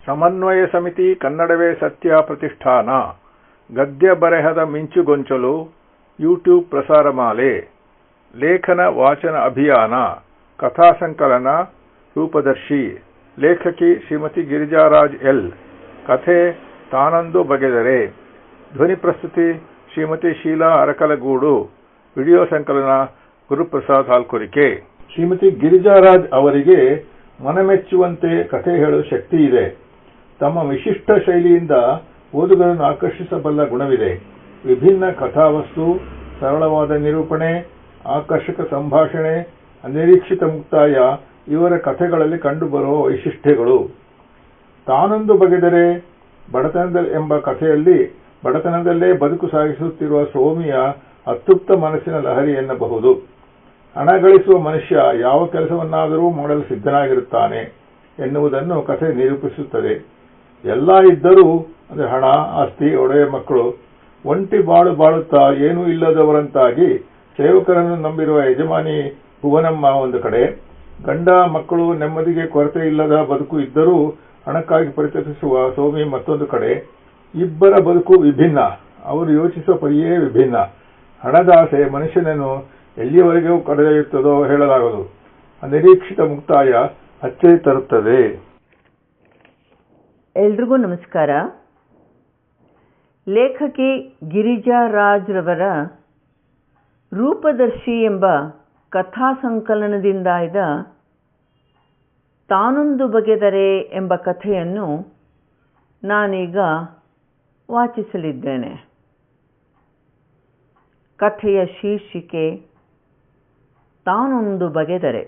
ಸಮನ್ವಯ ಸಮಿತಿ ಕನ್ನಡವೇ ಸತ್ಯ ಪ್ರತಿಷ್ಠಾನ ಗದ್ಯ ಬರೆಹದ ಮಿಂಚುಗೊಂಚಲು ಯೂಟ್ಯೂಬ್ ಪ್ರಸಾರ ಮಾಲೆ ಲೇಖನ ವಾಚನ ಅಭಿಯಾನ ಕಥಾಸಂಕಲನ ರೂಪದರ್ಶಿ ಲೇಖಕಿ ಶ್ರೀಮತಿ ಗಿರಿಜಾರಾಜ್ ಎಲ್ ಕಥೆ ತಾನೊಂದು ಬಗೆದರೆ ಧ್ವನಿ ಪ್ರಸ್ತುತಿ ಶ್ರೀಮತಿ ಶೀಲಾ ಅರಕಲಗೂಡು ವಿಡಿಯೋ ಸಂಕಲನ ಗುರುಪ್ರಸಾದ್ ಹಾಲ್ಕುರಿಕೆ ಶ್ರೀಮತಿ ಗಿರಿಜಾರಾಜ್ ಅವರಿಗೆ ಮನಮೆಚ್ಚುವಂತೆ ಕಥೆ ಹೇಳುವ ಶಕ್ತಿ ಇದೆ. ತಮ್ಮ ವಿಶಿಷ್ಟ ಶೈಲಿಯಿಂದ ಓದುಗರನ್ನು ಆಕರ್ಷಿಸಬಲ್ಲ ಗುಣವಿದೆ. ವಿಭಿನ್ನ ಕಥಾವಸ್ತು, ಸರಳವಾದ ನಿರೂಪಣೆ, ಆಕರ್ಷಕ ಸಂಭಾಷಣೆ, ಅನಿರೀಕ್ಷಿತ ಮುಕ್ತಾಯ ಇವರ ಕಥೆಗಳಲ್ಲಿ ಕಂಡುಬರುವ ವೈಶಿಷ್ಟ್ಯಗಳು. ತಾನೊಂದು ಬಗೆದರೆ ಎಂಬ ಕಥೆಯಲ್ಲಿ ಬಡತನದಲ್ಲೇ ಬದುಕು ಸಾಗಿಸುತ್ತಿರುವ ಸೋಮಿಯ ಅತೃಪ್ತ ಮನಸ್ಸಿನ ಲಹರಿ ಎನ್ನಬಹುದು. ಹಣ ಗಳಿಸುವ ಮನುಷ್ಯ ಯಾವ ಕೆಲಸವನ್ನಾದರೂ ಮಾಡಲು ಸಿದ್ಧನಾಗಿರುತ್ತಾನೆ ಎನ್ನುವುದನ್ನು ಕಥೆ ನಿರೂಪಿಸುತ್ತದೆ. ಎಲ್ಲ ಇದ್ದರೂ ಅಂದರೆ ಹಣ, ಆಸ್ತಿ, ಒಡೆಯ ಮಕ್ಕಳು ಒಂಟಿ ಬಾಳುತ್ತಾ ಏನೂ ಇಲ್ಲದವರಂತಾಗಿ ಸೇವಕರನ್ನು ನಂಬಿರುವ ಯಜಮಾನಿ ಭುವನಮ್ಮ ಒಂದು ಕಡೆ, ಗಂಡ ಮಕ್ಕಳು ನೆಮ್ಮದಿಗೆ ಕೊರತೆ ಇಲ್ಲದ ಬದುಕು ಇದ್ದರೂ ಹಣಕ್ಕಾಗಿ ಪರಿತಪಿಸುವ ಸೋಮಿ ಮತ್ತೊಂದು ಕಡೆ. ಇಬ್ಬರ ಬದುಕು ವಿಭಿನ್ನ, ಅವರು ಯೋಚಿಸುವ ಪರಿಯೇ ವಿಭಿನ್ನ. ಹಣದ ಆಸೆ ಮನುಷ್ಯನನ್ನು ಎಲ್ಲಿಯವರೆಗೂ ಕರೆದೊಯ್ಯುತ್ತದೋ ಹೇಳಲಾಗದು. ಅನಿರೀಕ್ಷಿತ ಮುಕ್ತಾಯ ಅಚ್ಚರಿ ತರುತ್ತದೆ. ಎಲ್ರಿಗೂ ನಮಸ್ಕಾರ. ಲೇಖಕಿ ಗಿರಿಜಾರಾಜ್ ರವರ ರೂಪದರ್ಶಿ ಎಂಬ ಕಥಾ ಸಂಕಲನದಿಂದ ಆಯ್ದ ತಾನೊಂದು ಬಗೆದರೆ ಎಂಬ ಕಥೆಯನ್ನು ನಾನೀಗ ವಾಚಿಸಲಿದ್ದೇನೆ. ಕಥೆಯ ಶೀರ್ಷಿಕೆ ತಾನೊಂದು ಬಗೆದರೆ.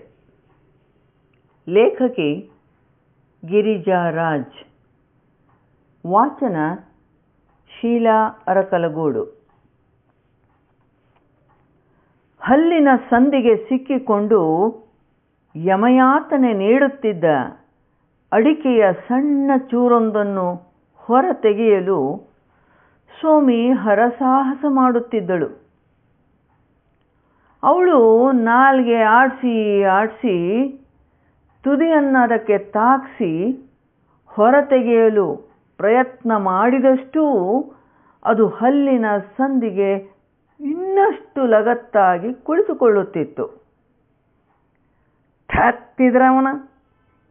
ಲೇಖಕಿ ಗಿರಿಜಾರಾಜ್. ವಾಚನ ಶೀಲಾ ಅರಕಲಗೂಡು. ಹಲ್ಲಿನ ಸಂದಿಗೆ ಸಿಕ್ಕಿಕೊಂಡು ಯಮಯಾತನೆ ನೀಡುತ್ತಿದ್ದ ಅಡಿಕೆಯ ಸಣ್ಣ ಚೂರೊಂದನ್ನು ಹೊರ ತೆಗೆಯಲು ಸೋಮಿ ಹರಸಾಹಸ ಮಾಡುತ್ತಿದ್ದಳು. ಅವಳು ನಾಲ್ಗೆ ಆಡಿಸಿ ತುದಿಯನ್ನು ಅದಕ್ಕೆ ತಾಗಿಸಿ ಹೊರತೆಗೆಯಲು ಪ್ರಯತ್ನ ಮಾಡಿದಷ್ಟೂ ಅದು ಹಲ್ಲಿನ ಸಂದಿಗೆ ಇನ್ನಷ್ಟು ಲಗತ್ತಾಗಿ ಕುಳಿತುಕೊಳ್ಳುತ್ತಿತ್ತು. ಥತ್ತಿದ್ರವನ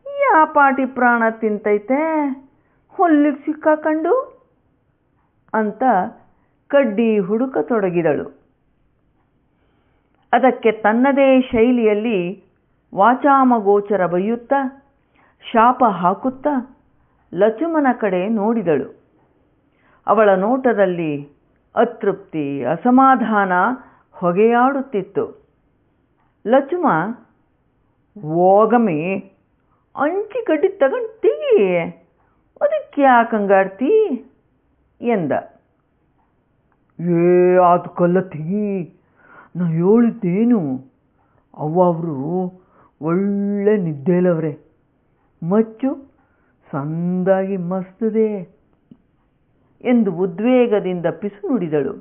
ಯಾ ಪಾಟಿ ಪ್ರಾಣ ತಿಂತೈತೆ ಹೊಲ್ಲಿಗೆ ಸಿಕ್ಕಾಕಂಡು ಅಂತ ಕಡ್ಡಿ ಹುಡುಕತೊಡಗಿದಳು. ಅದಕ್ಕೆ ತನ್ನದೇ ಶೈಲಿಯಲ್ಲಿ ವಾಚಾಮಗೋಚರ ಬೈಯುತ್ತಾ ಶಾಪ ಹಾಕುತ್ತಾ ಲಚುಮನ ಕಡೆ ನೋಡಿದಳು. ಅವಳ ನೋಟದಲ್ಲಿ ಅತೃಪ್ತಿ, ಅಸಮಾಧಾನ ಹೊಗೆಯಾಡುತ್ತಿತ್ತು. ಲಚುಮ, ಹೋಗಮ್ಮಿ ಅಂಚಿ ಕಡ್ಡಿ ತಗೊಂಡು ತೆಗಿ, ಅದಕ್ಕೆ ಯಾಕಂಗಾಡ್ತಿ ಎಂದ. ಅದು ಕಲ್ಲ ತೆಗಿ, ನಾ ಹೇಳಿದ್ದೇನು, ಅವರು ಒಳ್ಳೆ ನಿದ್ದೆಲವ್ರೆ, ಮಚ್ಚು ಸಂದಾಗಿ ಮಸ್ತದೆ ಎಂದು ಉದ್ವೇಗದಿಂದ ಪಿಸು ನುಡಿದಳು.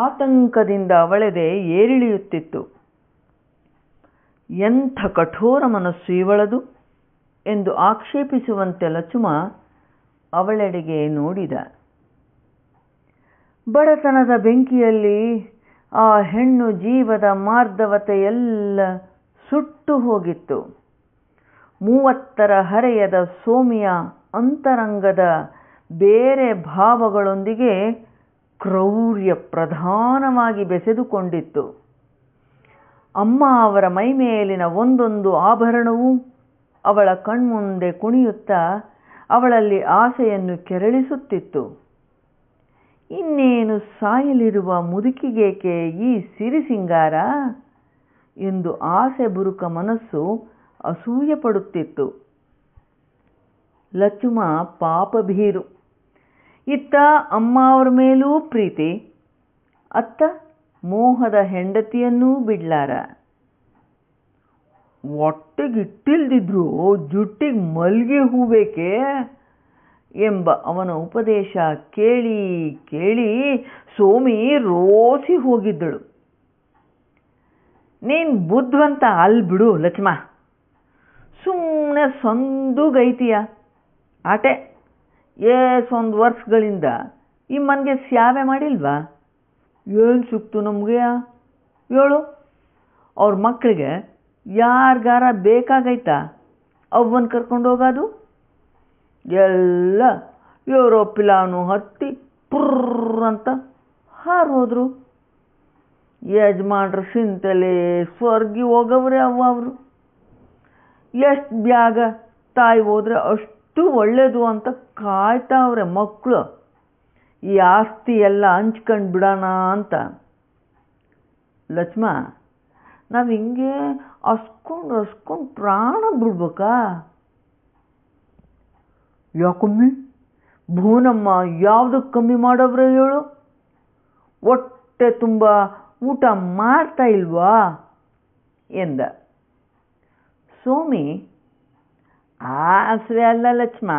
ಆತಂಕದಿಂದ ಅವಳೆದೆ ಏರಿಳಿಯುತ್ತಿತ್ತು. ಎಂಥ ಕಠೋರ ಮನಸ್ಸು ಇವಳದು ಎಂದು ಆಕ್ಷೇಪಿಸುವಂತೆ ಲಚುಮ ಅವಳೆಡೆಗೆ ನೋಡಿದ. ಬಡತನದ ಬೆಂಕಿಯಲ್ಲಿ ಆ ಹೆಣ್ಣು ಜೀವದ ಮಾರ್ಧವತೆಯೆಲ್ಲ ಸುಟ್ಟು ಹೋಗಿತ್ತು. 30 ಹರೆಯದ ಸೋಮಿಯ ಅಂತರಂಗದ ಬೇರೆ ಭಾವಗಳೊಂದಿಗೆ ಕ್ರೌರ್ಯ ಪ್ರಧಾನವಾಗಿ ಬೆಸೆದುಕೊಂಡಿತ್ತು. ಅಮ್ಮ ಅವರ ಮೈಮೇಲಿನ ಒಂದೊಂದು ಆಭರಣವೂ ಅವಳ ಕಣ್ಮುಂದೆ ಕುಣಿಯುತ್ತಾ ಅವಳಲ್ಲಿ ಆಸೆಯನ್ನು ಕೆರಳಿಸುತ್ತಿತ್ತು. ಇನ್ನೇನು ಸಾಯಲಿರುವ ಮುದುಕಿಗೇಕೆ ಈ ಸಿರಿ ಸಿಂಗಾರ ಎಂದು ಆಸೆ ಬುರುಕ ಮನಸ್ಸು ಅಸೂಯೆ ಪಡುತ್ತಿತ್ತು. ಲಚುಮ ಪಾಪಭೀರು. ಇತ್ತ ಅಮ್ಮ ಅವರ ಮೇಲೂ ಪ್ರೀತಿ, ಅತ್ತ ಮೋಹದ ಹೆಂಡತಿಯನ್ನೂ ಬಿಡ್ಲಾರ. ಹೊಟ್ಟೆಗಿಟ್ಟಿಲ್ದಿದ್ರು ಜುಟ್ಟಿಗೆ ಮಲ್ಗೆ ಹೂ ಬೇಕೇ ಎಂಬ ಅವನ ಉಪದೇಶ ಕೇಳಿ ಕೇಳಿ ಸೋಮಿ ರೋಸಿ ಹೋಗಿದ್ದಳು. ನೀನು ಬುದ್ಧಿವಂತ ಅಲ್ ಬಿಡು ಲಕ್ಷ್ಮ, ಸುಮ್ಮನೆ ಸಂದುಗೈತೀಯ ಆಟೆ ಒಂದು ವರ್ಷಗಳಿಂದ ಈ ಮನೆಗೆ ಸ್ಯಾವೆ ಮಾಡಿಲ್ವಾ? ಏನು ಸಿಕ್ತು ನಮಗೆ ಹೇಳು? ಅವ್ರ ಮಕ್ಕಳಿಗೆ ಯಾರಿಗಾರ ಬೇಕಾಗೈತಾ ಅವನ್ನ ಕರ್ಕೊಂಡು ಹೋಗೋದು? ಎಲ್ಲ ಯೂರೋಪಿಲಾನು ಹತ್ತಿ ಪುರ್ರ ಅಂತ ಹಾರೋದ್ರು. ಯಜಮಾನ್ರ ಸಿಂತಲೆ ಸ್ವರ್ಗಿ ಹೋಗವ್ರೆ ಅವರು. ಎಷ್ಟು ಬ್ಯಾಗ ತಾಯಿ ಹೋದ್ರೆ ಅಷ್ಟು ಒಳ್ಳೇದು ಅಂತ ಕಾಯ್ತಾವ್ರೆ ಮಕ್ಕಳು. ಈ ಆಸ್ತಿ ಎಲ್ಲ ಹಂಚ್ಕೊಂಡು ಬಿಡೋಣ ಅಂತ. ಲಕ್ಷ್ಮ, ನಾವು ಹಿಂಗೆ ಹಸ್ಕೊಂಡು ಪ್ರಾಣ ಬಿಡ್ಬೇಕಾ? ಯಾಕಮ್ಮಿ, ಭೂನಮ್ಮ ಯಾವುದಕ್ಕೆ ಕಮ್ಮಿ ಮಾಡವ್ರೆ ಹೇಳು? ಹೊಟ್ಟೆ ತುಂಬ ಊಟ ಮಾಡ್ತಾ ಇಲ್ವಾ ಎಂದ. ಸೋಮಿ, ಆಸರೆ ಅಲ್ಲ ಲಕ್ಷ್ಮ,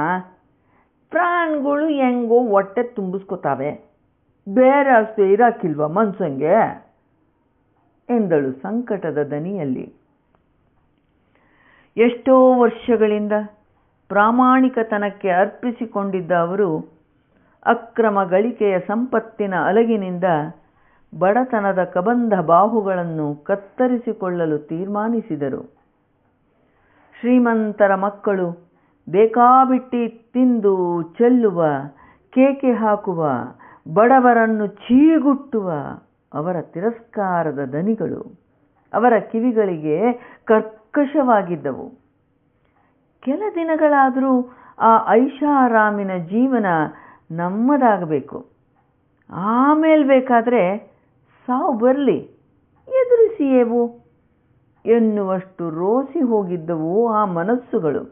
ಪ್ರಾಣಿಗಳು ಹೆಂಗೋ ಹೊಟ್ಟೆ ತುಂಬಿಸ್ಕೋತಾವೆ, ಬೇರೆ ಆಸೆ ಇರಾಕಿಲ್ವಾ ಮನ್ಸಂಗೆ ಎಂದಳು ಸಂಕಟದ ದನಿಯಲ್ಲಿ. ಎಷ್ಟೋ ವರ್ಷಗಳಿಂದ ಪ್ರಾಮಾಣಿಕತನಕ್ಕೆ ಅರ್ಪಿಸಿಕೊಂಡಿದ್ದ ಅವರು ಅಕ್ರಮ ಗಳಿಕೆಯ ಸಂಪತ್ತಿನ ಅಲಗಿನಿಂದ ಬಡತನದ ಕಬಂಧ ಬಾಹುಗಳನ್ನು ಕತ್ತರಿಸಿಕೊಳ್ಳಲು ತೀರ್ಮಾನಿಸಿದರು. ಶ್ರೀಮಂತರ ಮಕ್ಕಳು ಬೇಕಾಬಿಟ್ಟಿ ತಿಂದು ಚೆಲ್ಲುವ, ಕೇಕೆ ಹಾಕುವ, ಬಡವರನ್ನು ಚೀಗುಟ್ಟುವ ಅವರ ತಿರಸ್ಕಾರದ ದನಿಗಳು ಅವರ ಕಿವಿಗಳಿಗೆ ಕರ್ಕಶವಾಗಿದ್ದವು. ಕೆಲ ದಿನಗಳಾದರೂ ಆ ಐಷಾರಾಮಿನ ಜೀವನ ನಮ್ಮದಾಗಬೇಕು, ಆಮೇಲೆ ಬೇಕಾದರೆ ಸಾವು ಬರಲಿ, ಎದುರಿಸಿಯೇವು ಎನ್ನುವಷ್ಟು ರೋಸಿ ಹೋಗಿದ್ದವು ಆ ಮನಸ್ಸುಗಳು.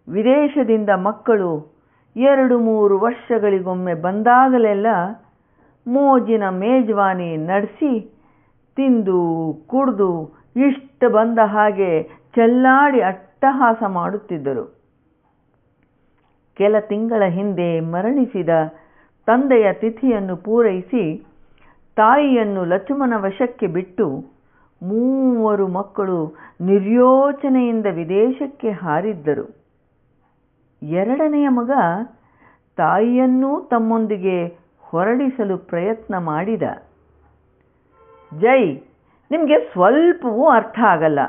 ವಿದೇಶದಿಂದ ಮಕ್ಕಳು 2-3 ವರ್ಷಗಳಿಗೊಮ್ಮೆ ಬಂದಾಗಲೆಲ್ಲ ಮೋಜಿನ ಮೇಜವಾನಿ ನಡೆಸಿ ತಿಂದು ಕುಡಿದು ಇಷ್ಟ ಬಂದ ಹಾಗೆ ಚೆಲ್ಲಾಡಿ ಅಟ್ಟಹಾಸ ಮಾಡುತ್ತಿದ್ದರು. ಕೆಲ ತಿಂಗಳ ಹಿಂದೆ ಮರಣಿಸಿದ ತಂದೆಯ ತಿಥಿಯನ್ನು ಪೂರೈಸಿ ತಾಯಿಯನ್ನು ಲಕ್ಷ್ಮಣ ವಶಕ್ಕೆ ಬಿಟ್ಟು 3 ಮಕ್ಕಳು ನಿರ್ಯೋಚನೆಯಿಂದ ವಿದೇಶಕ್ಕೆ ಹಾರಿದ್ದರು. 2ನೆಯ ಮಗ ತಾಯಿಯನ್ನೂ ತಮ್ಮೊಂದಿಗೆ ಹೊರಡಿಸಲು ಪ್ರಯತ್ನ ಮಾಡಿದ. ಜೈ, ನಿಮಗೆ ಸ್ವಲ್ಪವೂ ಅರ್ಥ ಆಗಲ್ಲ,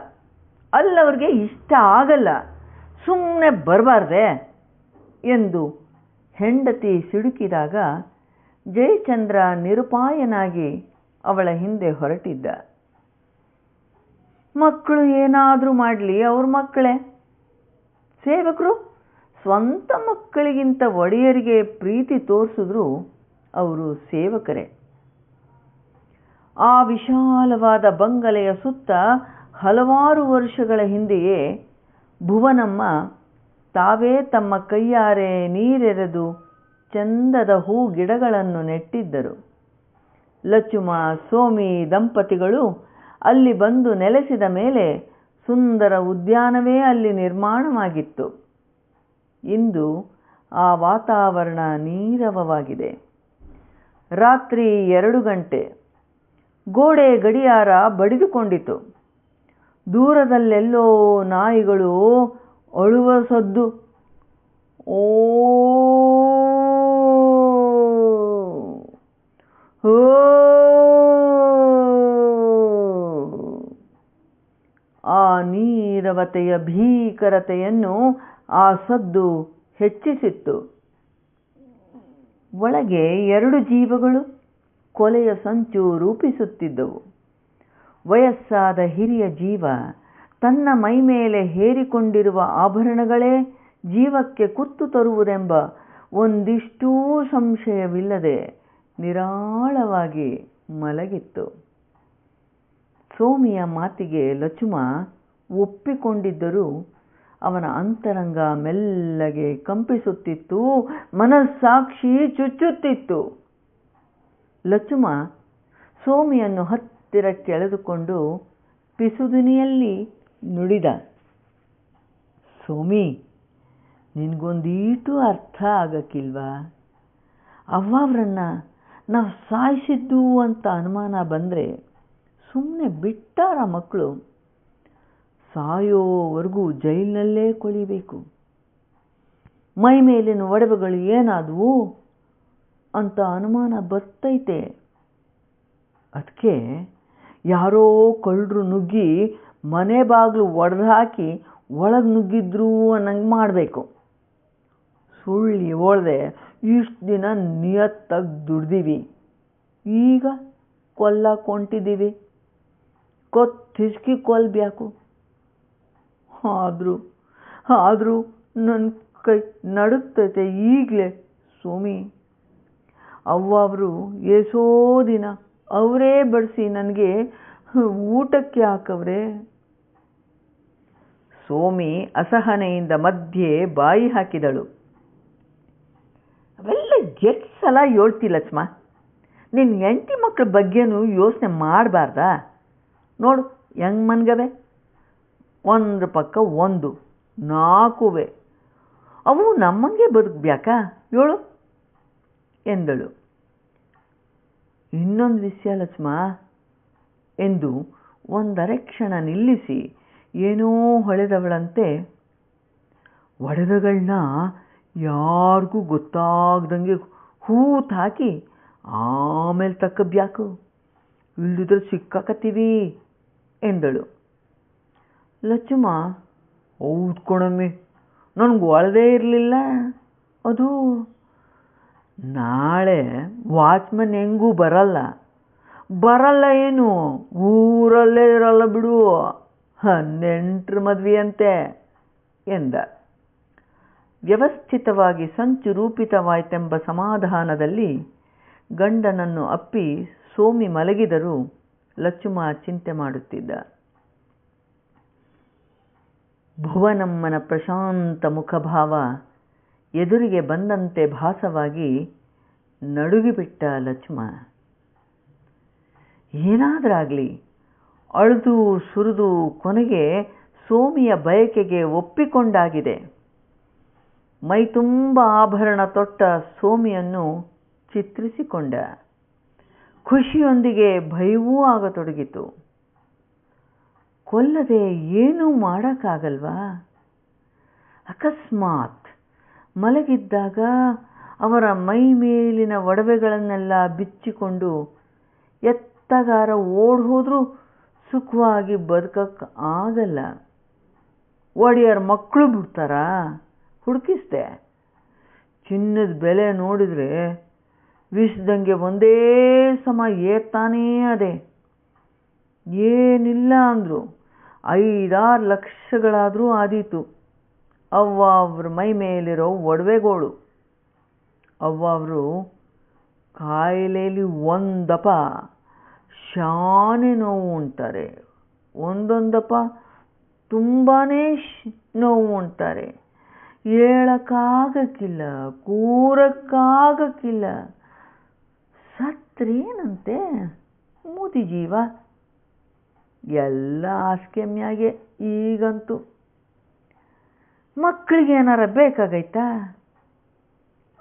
ಅಲ್ಲವ್ರಿಗೆ ಇಷ್ಟ ಆಗಲ್ಲ, ಸುಮ್ಮನೆ ಬರಬಾರ್ದೆ ಎಂದು ಹೆಂಡತಿ ಸಿಡುಕಿದಾಗ ಜಯಚಂದ್ರ ನಿರುಪಾಯನಾಗಿ ಅವಳ ಹಿಂದೆ ಹೊರಟಿದ್ದ. ಮಕ್ಕಳು ಏನಾದರೂ ಮಾಡಲಿ, ಅವ್ರ ಮಕ್ಕಳೇ. ಸೇವಕರು ಸ್ವಂತ ಮಕ್ಕಳಿಗಿಂತ ಒಡೆಯರಿಗೆ ಪ್ರೀತಿ ತೋರಿಸಿದ್ರು ಅವರು ಸೇವಕರೇ. ಆ ವಿಶಾಲವಾದ ಬಂಗಲೆಯ ಸುತ್ತ ಹಲವಾರು ವರ್ಷಗಳ ಹಿಂದೆಯೇ ಭುವನಮ್ಮ ತಾವೇ ತಮ್ಮ ಕೈಯಾರೆ ನೀರೆರೆದು ಚಂದದ ಹೂ ಗಿಡಗಳನ್ನು ನೆಟ್ಟಿದ್ದರು. ಲಚುಮ, ಸೋಮಿ ದಂಪತಿಗಳು ಅಲ್ಲಿ ಬಂದು ನೆಲೆಸಿದ ಮೇಲೆ ಸುಂದರ ಉದ್ಯಾನವೇ ಅಲ್ಲಿ ನಿರ್ಮಾಣವಾಗಿತ್ತು. ಇಂದು ಆ ವಾತಾವರಣ ನೀರವವಾಗಿದೆ. ರಾತ್ರಿ 2 ಗಂಟೆ. ಗೋಡೆ ಗಡಿಯಾರ ಬಡಿದುಕೊಂಡಿತು. ದೂರದಲ್ಲೆಲ್ಲೋ ನಾಯಿಗಳು ಅಳುವ ಸದ್ದು. ಓ ಆ ನೀರವತೆಯ ಭೀಕರತೆಯನ್ನು ಆ ಸದ್ದು ಹೆಚ್ಚಿಸಿತ್ತು. ಒಳಗೆ 2 ಜೀವಗಳು ಕೊಲೆಯ ಸಂಚು ರೂಪಿಸುತ್ತಿದ್ದವು. ವಯಸ್ಸಾದ ಹಿರಿಯ ಜೀವ ತನ್ನ ಮೈಮೇಲೆ ಹೇರಿಕೊಂಡಿರುವ ಆಭರಣಗಳೇ ಜೀವಕ್ಕೆ ಕುತ್ತು ತರುವುದೆಂಬ ಒಂದಿಷ್ಟೂ ಸಂಶಯವಿಲ್ಲದೆ ನಿರಾಳವಾಗಿ ಮಲಗಿತ್ತು. ಸೋಮಿಯ ಮಾತಿಗೆ ಲಚುಮ ಒಪ್ಪಿಕೊಂಡಿದ್ದರೂ ಅವನ ಅಂತರಂಗ ಮೆಲ್ಲಗೆ ಕಂಪಿಸುತ್ತಿತ್ತು, ಮನಸ್ಸಾಕ್ಷಿ ಚುಚ್ಚುತ್ತಿತ್ತು. ಲಚುಮ ಸೋಮಿಯನ್ನು ಹತ್ತಿರಕ್ಕೆ ಎಳೆದುಕೊಂಡು ಪಿಸುದುನಿಯಲ್ಲಿ ನುಡಿದ, ಸೋಮಿ, ನಿನಗೊಂದೀಟು ಅರ್ಥ ಆಗಕ್ಕಿಲ್ವಾ? ಅವ್ವವ್ರನ್ನ ನಾವು ಸಾಯಿಸಿದ್ದು ಅಂತ ಅನುಮಾನ ಬಂದರೆ ಸುಮ್ಮನೆ ಬಿಟ್ಟಾರ ಮಕ್ಕಳು? ಸಾಯೋವರೆಗೂ ಜೈಲಿನಲ್ಲೇ ಕೊಳಿಬೇಕು. ಮೈ ಮೇಲಿನ ಒಡವೆಗಳು ಏನಾದವು ಅಂತ ಅನುಮಾನ ಬರ್ತೈತೆ. ಅದಕ್ಕೆ ಯಾರೋ ಕಳ್ಳರು ನುಗ್ಗಿ ಮನೆ ಬಾಗಿಲು ಒಡೆದು ಹಾಕಿ ಒಳಗೆ ನುಗ್ಗಿದ್ರು ಅನ್ನಂಗೆ ಮಾಡಬೇಕು. ಸುಳ್ಳಿ ಓಳ್ದೆ ಇಷ್ಟು ದಿನ ನಿಯತ್ತಾಗಿ ದುಡ್ದೀವಿ, ಈಗ ಕೊಲ್ಲಕ್ಕೆ ಹೊಂಟಿದ್ದೀವಿ, ಹಿಸ್ಕಿ ಕೊಲ್ಬೇಕು. ಆದರೂ ನನ್ನ ಕೈ ನಡುಗ್ತೈತೆ ಈಗಲೇ ಸ್ವಾಮಿ. ಅವರು ಎಷ್ಟೋ ದಿನ ಅವರೇ ಬಡಿಸಿ ನನಗೆ ಊಟಕ್ಕೆ ಹಾಕವ್ರೆ. ಸೋಮಿ ಅಸಹನೆಯಿಂದ ಮಧ್ಯೆ ಬಾಯಿ ಹಾಕಿದಳು. ಅವೆಲ್ಲ ಎಷ್ಟು ಸಲ ಹೇಳ್ತಿ ಲಕ್ಷ್ಮ, ನಿನ್ನ ಹೆಂಡತಿ ಮಕ್ಕಳ ಬಗ್ಗೆನೂ ಯೋಚನೆ ಮಾಡಬಾರ್ದಾ? ನೋಡು ಹೆಂಗೆ ಮನ್ಗವೆ, ಒಂದ್ರ ಪಕ್ಕ ಒಂದು, ನಾಲ್ಕುವೆ. ಅವು ನಮ್ಮಂಗೆ ಬದುಕಬೇಕಾ ಹೇಳು ಎಂದಳು. ಇನ್ನೊಂದು ವಿಷಯ ಲಕ್ಷ್ಮ ಎಂದು ಒಂದರೆ ಕ್ಷಣ ನಿಲ್ಲಿಸಿ ಏನೋ ಹೊಳೆದವಳಂತೆ, ಒಡವೆಗಳನ್ನ ಯಾರಿಗೂ ಗೊತ್ತಾಗ್ದಂಗೆ ಹೂತು ಹಾಕಿ ಆಮೇಲೆ ತಕ್ಕಬ್ಯಾಕು, ಇಲ್ಲದಿದ್ರೆ ಸಿಕ್ಕಾಕತ್ತೀವಿ ಎಂದಳು. ಲಕ್ಷ್ಮ, ಹೌದು ಕಣಮ್ಮಿ, ನನಗೆ ಒಳದೇ ಇರಲಿಲ್ಲ. ಅದು ನಾಳೆ ವಾಚ್ಮನ್ ಹೆಂಗೂ ಬರಲ್ಲ ಏನು, ಊರಲ್ಲೇ ಇರಲ್ಲ ಬಿಡು, ನೆಂಟ್ರ ಮದ್ವೆ ಅಂತೆ ಎಂದ. ವ್ಯವಸ್ಥಿತವಾಗಿ ಸಂಚು ರೂಪಿತವಾಯ್ತೆಂಬ ಸಮಾಧಾನದಲ್ಲಿ ಗಂಡನನ್ನು ಅಪ್ಪಿ ಸೋಮಿ ಮಲಗಿದರೂ ಲಕ್ಷ್ಮ ಚಿಂತೆ ಮಾಡುತ್ತಿದ್ದ. ಭುವನಮ್ಮನ ಪ್ರಶಾಂತ ಮುಖಭಾವ ಎದುರಿಗೆ ಬಂದಂತೆ ಭಾಸವಾಗಿ ನಡುಗಿಬಿಟ್ಟ ಲಕ್ಷ್ಮ. ಏನಾದರಾಗಲಿ ಅಳುದು ಸುರಿದು ಕೊನೆಗೆ ಸೋಮಿಯ ಬಯಕೆಗೆ ಒಪ್ಪಿಕೊಂಡಾಗಿದೆ. ಮೈ ತುಂಬ ಆಭರಣ ತೊಟ್ಟ ಸೋಮಿಯನ್ನು ಚಿತ್ರಿಸಿಕೊಂಡ. ಖುಷಿಯೊಂದಿಗೆ ಭಯವೂ ಆಗತೊಡಗಿತು. ಕೊಲ್ಲದೆ ಏನೂ ಮಾಡೋಕ್ಕಾಗಲ್ವಾ? ಅಕಸ್ಮಾತ್ ಮಲಗಿದ್ದಾಗ ಅವರ ಮೈ ಮೇಲಿನ ಒಡವೆಗಳನ್ನೆಲ್ಲ ಬಿಚ್ಚಿಕೊಂಡು ಎತ್ತಗಾರ ಓಡ್ ಹೋದ್ರೂ ಸುಖವಾಗಿ ಬದುಕಕ್ಕೆ ಆಗಲ್ಲ. ಒಡೆಯರ ಮಕ್ಕಳು ಬಿಡ್ತಾರಾ? ಹುಡುಕಿಸ್ದೆ. ಚಿನ್ನದ ಬೆಲೆ ನೋಡಿದರೆ ವಿಷದಂಗೆ ಒಂದೇ ಸಮ ಏರ್ತಾನೇ ಅದೇ. ಏನಿಲ್ಲ ಅಂದರು 5-6 ಲಕ್ಷಗಳಾದರೂ ಆದೀತು ಅವ್ರ ಮೈ ಮೇಲಿರೋ ಒಡವೆಗೋಳು. ಅವರು ಕಾಯಿಲೆಯಲ್ಲಿ ಒಂದಪ್ಪ ಶಾನೆ ನೋವು ಉಂಟಾರೆ, ಒಂದೊಂದಪ್ಪ ತುಂಬಾ ನೋವು ಉಂಟಾರೆ. ಹೇಳಕ್ಕಾಗಕ್ಕಿಲ್ಲ, ಕೂರಕ್ಕಾಗಕ್ಕಿಲ್ಲ. ಸತ್ರೇನಂತೆ ಮೂತಿ ಜೀವ. ಎಲ್ಲ ಹಾಸ್ಕೆಮ್ಯಾಗೆ ಈಗಂತೂ. ಮಕ್ಕಳಿಗೆ ಏನಾರ ಬೇಕಾಗೈತಾ?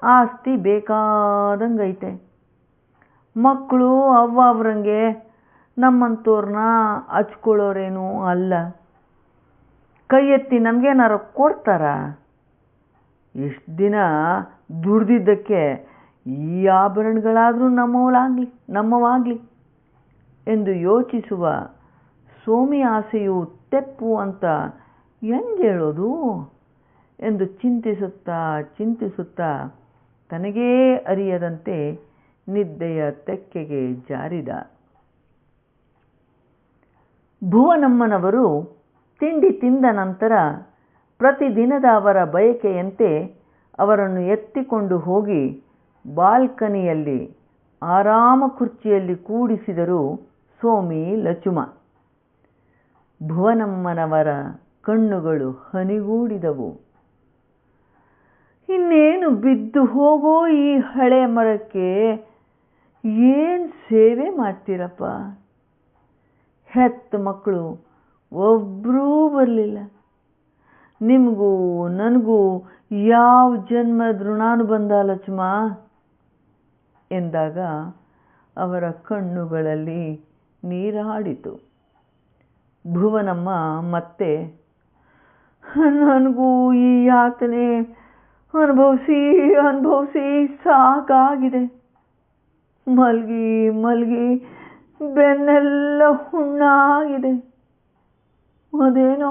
ಆಸ್ತಿ ಬೇಕಾದಂಗೈತೆ. ಮಕ್ಕಳು ಅವ್ರಂಗೆ ನಮ್ಮಂತವ್ರನ್ನ ಹಚ್ಕೊಳ್ಳೋರೇನೂ ಅಲ್ಲ. ಕೈ ಎತ್ತಿ ನಮಗೇನಾರ ಕೊಡ್ತಾರ? ಇಷ್ಟು ದಿನ ದುಡ್ದಿದ್ದಕ್ಕೆ ಈ ಆಭರಣಗಳಾದರೂ ನಮ್ಮವಾಗಲಿ ಎಂದು ಯೋಚಿಸುವ ಸೋಮಿ ಆಸೆಯು ತೆಪ್ಪು ಅಂತ ಹೆಂಗೆ ಹೇಳೋದು ಎಂದು ಚಿಂತಿಸುತ್ತಾ ತನಗೇ ಅರಿಯದಂತೆ ನಿದ್ದೆಯ ತೆಕ್ಕೆಗೆ ಜಾರಿದ. ಭುವನಮ್ಮನವರು ತಿಂಡಿ ತಿಂದ ನಂತರ ಪ್ರತಿದಿನದ ಅವರ ಬಯಕೆಯಂತೆ ಅವರನ್ನು ಎತ್ತಿಕೊಂಡು ಹೋಗಿ ಬಾಲ್ಕನಿಯಲ್ಲಿ ಆರಾಮ ಕುರ್ಚಿಯಲ್ಲಿ ಕೂಡಿಸಿದರು ಸೋಮಿ ಲಚುಮ. ಭುವನಮ್ಮನವರ ಕಣ್ಣುಗಳು ಹನಿಗೂಡಿದವು. ಇನ್ನೇನು ಬಿದ್ದು ಹೋಗೋ ಈ ಹಳೆ ಮರಕ್ಕೆ ಏನು ಸೇವೆ ಮಾಡ್ತೀರಪ್ಪ? ಹೆತ್ತ ಮಕ್ಕಳು ಒಬ್ಬರೂ ಬರಲಿಲ್ಲ. ನಿಮಗೂ ನನಗೂ ಯಾವ ಜನ್ಮದ ಋಣಾನುಬಂಧ ಲಕ್ಷ್ಮ ಎಂದಾಗ ಅವರ ಕಣ್ಣುಗಳಲ್ಲಿ ನೀರಾಡಿತು. ಭುವನಮ್ಮ ಮತ್ತೆ, ನನಗೂ ಈ ಯಾತನೆ ಅನುಭವಿಸಿ ಅನುಭವಿಸಿ ಸಾಕಾಗಿದೆ. ಮಲ್ಗಿ ಮಲ್ಗಿ ಬೆನ್ನೆಲ್ಲ ಹುಣ್ಣಾಗಿದೆ. ಅದೇನೋ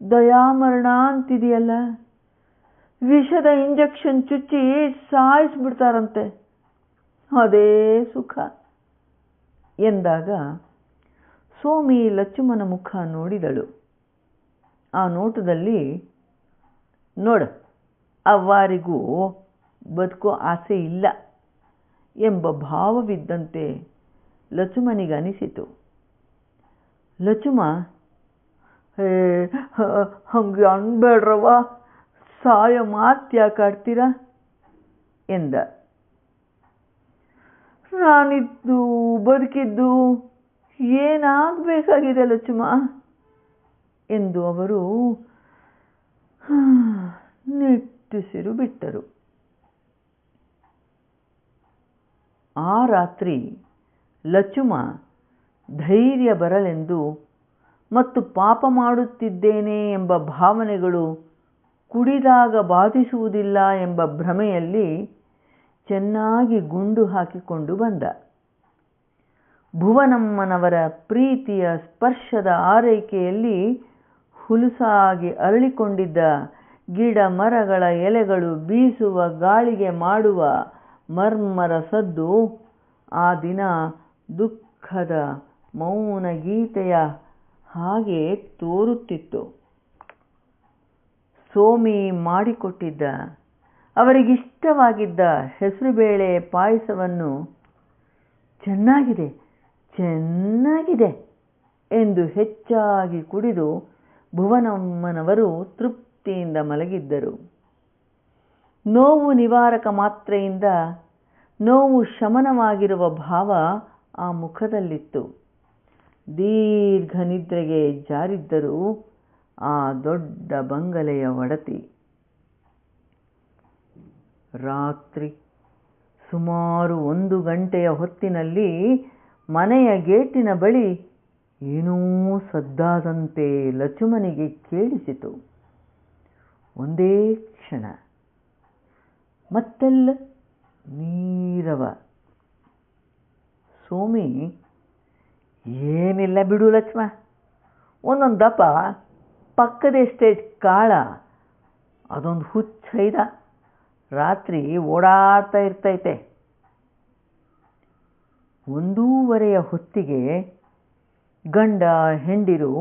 ದಯಾಮರಣ ಅಂತಿದೆಯಲ್ಲ, ವಿಷದ ಇಂಜೆಕ್ಷನ್ ಚುಚ್ಚಿ ಸಾಯಿಸ್ಬಿಡ್ತಾರಂತೆ, ಅದೇ ಸುಖ ಎಂದಾಗ ಸೋಮಿ ಲಚ್ಚುಮನ ಮುಖ ನೋಡಿದಳು. ಆ ನೋಟದಲ್ಲಿ ನೋಡು, ಅವ್ವಾರಿಗೂ ಬದುಕೋ ಆಸೆ ಇಲ್ಲ ಎಂಬ ಭಾವವಿದ್ದಂತೆ ಲಚ್ಚುಮನಿಗನಿಸಿತು. ಲಚ್ಚುಮ, ಹಂಗೆ ಅನ್ಬೇಡ್ರವ್ವ, ಸಾಯ ಮಾತ್ಯಾಕಾಡ್ತೀರ ಎಂದ. ನಾನಿದ್ದು ಬದುಕಿದ್ದು ಏನಾಗಬೇಕಾಗಿದೆ ಲಚ್ಚುಮ ಎಂದು ಅವರು ನಿಟ್ಟುಸಿರು ಬಿಟ್ಟರು. ಆ ರಾತ್ರಿ ಲಚ್ಚುಮ ಧೈರ್ಯ ಬರಲೆಂದು ಮತ್ತು ಪಾಪ ಮಾಡುತ್ತಿದ್ದೇನೆ ಎಂಬ ಭಾವನೆಗಳು ಕುಡಿದಾಗ ಬಾಧಿಸುವುದಿಲ್ಲ ಎಂಬ ಭ್ರಮೆಯಲ್ಲಿ ಚೆನ್ನಾಗಿ ಗುಂಡು ಹಾಕಿಕೊಂಡು ಬಂದ. ಭುವನಮ್ಮನವರ ಪ್ರೀತಿಯ ಸ್ಪರ್ಶದ ಆರೈಕೆಯಲ್ಲಿ ಹುಲುಸಾಗಿ ಅರಳಿಕೊಂಡಿದ್ದ ಗಿಡ ಮರಗಳ ಎಲೆಗಳು ಬೀಸುವ ಗಾಳಿಗೆ ಮಾಡುವ ಮರ್ಮರ ಸದ್ದು ಆ ದಿನ ದುಃಖದ ಮೌನ ಗೀತೆಯ ಹಾಗೆ ತೋರುತ್ತಿತ್ತು. ಸೋಮಿ ಮಾಡಿಕೊಟ್ಟಿದ್ದ ಅವರಿಗಿಷ್ಟವಾಗಿದ್ದ ಹೆಸರುಬೇಳೆ ಪಾಯಸವನ್ನು ಚೆನ್ನಾಗಿದೆ ಚೆನ್ನಾಗಿದೆ ಎಂದು ಹೆಚ್ಚಾಗಿ ಕುಡಿದು ಭುವನಮ್ಮನವರು ತೃಪ್ತಿಯಿಂದ ಮಲಗಿದ್ದರು. ನೋವು ನಿವಾರಕ ಮಾತ್ರೆಯಿಂದ ನೋವು ಶಮನವಾಗಿರುವ ಭಾವ ಆ ಮುಖದಲ್ಲಿತ್ತು. ದೀರ್ಘ ನಿದ್ರೆಗೆ ಜಾರಿದ್ದರು ಆ ದೊಡ್ಡ ಬಂಗಲೆಯ ಒಡತಿ. ರಾತ್ರಿ ಸುಮಾರು 1 ಗಂಟೆಯ ಹೊತ್ತಿನಲ್ಲಿ ಮನೆಯ ಗೇಟಿನ ಬಳಿ ಏನೋ ಸದ್ದಾದಂತೆ ಲಚ್ಚುಮನಿಗೆ ಕೇಳಿಸಿತು. ಒಂದೇ ಕ್ಷಣ ಮತ್ತೆಲ್ಲ ನೀರವ. ಸೋಮಿ, ಏನಿಲ್ಲ ಬಿಡು ಲಕ್ಷ್ಮ, ಒಂದೊಂದು ದಪ್ಪ ಪಕ್ಕದ ಎಸ್ಟೇಟ್ ಕಾಳ, ಅದೊಂದು ಹುಚ್ಚೈದ, ರಾತ್ರಿ ಓಡಾಡ್ತಾ ಇರ್ತೈತೆ. 1:30 ಹೊತ್ತಿಗೆ ಗಂಡ ಹೆಂಡಿರು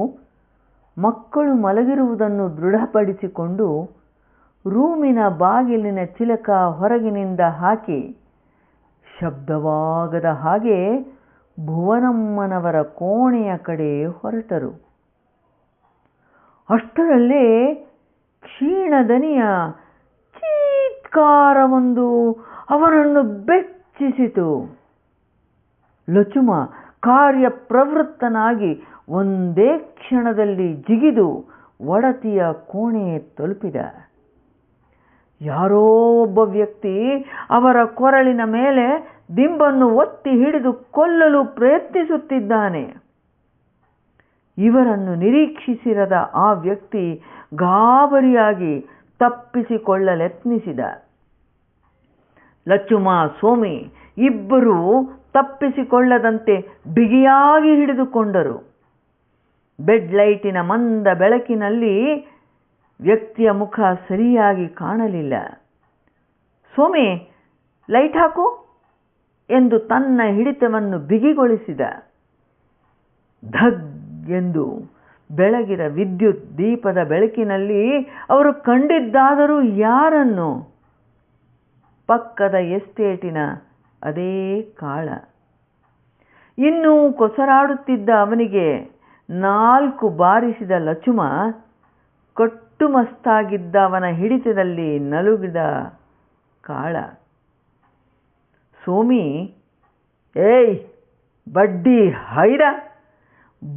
ಮಕ್ಕಳು ಮಲಗಿರುವುದನ್ನು ದೃಢಪಡಿಸಿಕೊಂಡು ರೂಮಿನ ಬಾಗಿಲಿನ ಚಿಲಕ ಹೊರಗಿನಿಂದ ಹಾಕಿ ಶಬ್ದವಾಗದ ಹಾಗೆ ಭುವನಮ್ಮನವರ ಕೋಣೆಯ ಕಡೆ ಹೊರಟರು. ಅಷ್ಟರಲ್ಲೇ ಕ್ಷೀಣದನಿಯ ಚೀತ್ಕಾರವೊಂದು ಅವನನ್ನು ಬೆಚ್ಚಿಸಿತು. ಲಚ್ಚುಮ ಕಾರ್ಯಪ್ರವೃತ್ತನಾಗಿ ಒಂದೇ ಕ್ಷಣದಲ್ಲಿ ಜಿಗಿದು ಒಡತಿಯ ಕೋಣೆ ತಲುಪಿದ. ಯಾರೋ ಒಬ್ಬ ವ್ಯಕ್ತಿ ಅವರ ಕೊರಳಿನ ಮೇಲೆ ದಿಂಬನ್ನು ಒತ್ತಿ ಹಿಡಿದು ಕೊಲ್ಲಲು ಪ್ರಯತ್ನಿಸುತ್ತಿದ್ದಾನೆ. ಇವರನ್ನು ನಿರೀಕ್ಷಿಸಿರದ ಆ ವ್ಯಕ್ತಿ ಗಾಬರಿಯಾಗಿ ತಪ್ಪಿಸಿಕೊಳ್ಳಲೆತ್ನಿಸಿದ. ಲಚ್ಚುಮ, ಸೋಮಿ ಇಬ್ಬರೂ ತಪ್ಪಿಸಿಕೊಳ್ಳದಂತೆ ಬಿಗಿಯಾಗಿ ಹಿಡಿದುಕೊಂಡರು. ಬೆಡ್ ಲೈಟಿನ ಮಂದ ಬೆಳಕಿನಲ್ಲಿ ವ್ಯಕ್ತಿಯ ಮುಖ ಸರಿಯಾಗಿ ಕಾಣಲಿಲ್ಲ. ಸೋಮಿ, ಲೈಟ್ ಹಾಕು ಎಂದು ತನ್ನ ಹಿಡಿತವನ್ನು ಬಿಗಿಗೊಳಿಸಿದ. ಧಗ್ ಎಂದು ಬೆಳಗಿನ ವಿದ್ಯುತ್ ದೀಪದ ಬೆಳಕಿನಲ್ಲಿ ಅವರು ಕಂಡಿದ್ದಾದರೂ ಯಾರನ್ನು? ಪಕ್ಕದ ಎಸ್ಟೇಟಿನ ಅದೇ ಕಾಳ. ಇನ್ನೂ ಕೊಸರಾಡುತ್ತಿದ್ದ ಅವನಿಗೆ 4 ಬಾರಿಸಿದ ಲಚ್ಚುಮ ಕಟ್ಟುಮಸ್ತಾಗಿದ್ದ ಅವನ ಹಿಡಿತದಲ್ಲಿ ನಲುಗಿದ ಕಾಳ. ಸೋಮಿ, ಏಯ್ ಬಡ್ಡಿ ಹೈದ,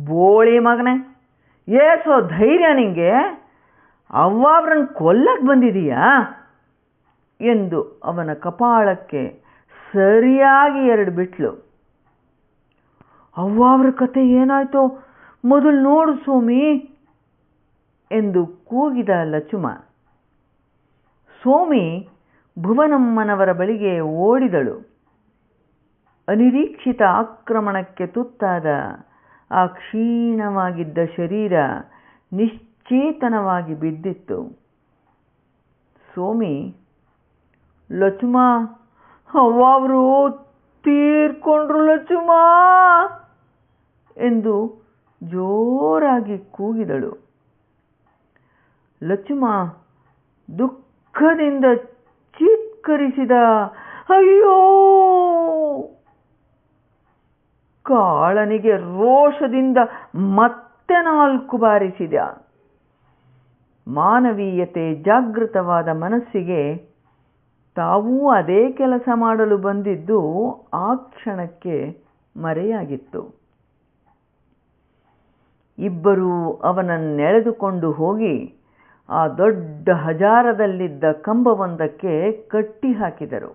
ಬೋಳಿ ಮಗನೆ, ಏಸೋ ಧೈರ್ಯ ನಿಂಗೆ, ಅವ್ವಾಬ್ರನ್ನ ಕೊಲ್ಲಕ್ಕೆ ಬಂದಿದೀಯಾ ಎಂದು ಅವನ ಕಪಾಳಕ್ಕೆ ಸರಿಯಾಗಿ 2 ಬಿಟ್ಲು. ಅವ್ವಾವ್ರ ಕತೆ ಏನಾಯ್ತೋ ಮೊದಲು ನೋಡು ಸೋಮಿ ಎಂದು ಕೂಗಿದ ಲಚ್ಚುಮ. ಸೋಮಿ ಭುವನಮ್ಮನವರ ಬಳಿಗೆ ಓಡಿದಳು. ಅನಿರೀಕ್ಷಿತ ಆಕ್ರಮಣಕ್ಕೆ ತುತ್ತಾದ ಆ ಕ್ಷೀಣವಾಗಿದ್ದ ಶರೀರ ನಿಶ್ಚೇತನವಾಗಿ ಬಿದ್ದಿತ್ತು. ಸೋಮಿ, ಲಚುಮಾ, ಅವ್ವರು ತೀರ್ಕೊಂಡ್ರು ಲಚುಮಾ ಎಂದು ಜೋರಾಗಿ ಕೂಗಿದಳು. ಲಚುಮಾ ದುಃಖದಿಂದ ಚೀತ್ಕರಿಸಿದ. ಅಯ್ಯೋ! ಕಾಳನಿಗೆ ರೋಷದಿಂದ ಮತ್ತೆ 4 ಬಾರಿಸಿದ. ಮಾನವೀಯತೆ ಜಾಗೃತವಾದ ಮನಸ್ಸಿಗೆ ತಾವೂ ಅದೇ ಕೆಲಸ ಮಾಡಲು ಬಂದಿದ್ದು ಆ ಕ್ಷಣಕ್ಕೆ ಮರೆಯಾಗಿತ್ತು. ಇಬ್ಬರೂ ಅವನನ್ನೆಳೆದುಕೊಂಡು ಹೋಗಿ ಆ ದೊಡ್ಡ ಹಜಾರದಲ್ಲಿದ್ದ ಕಂಬವೊಂದಕ್ಕೆ ಕಟ್ಟಿ ಹಾಕಿದರು.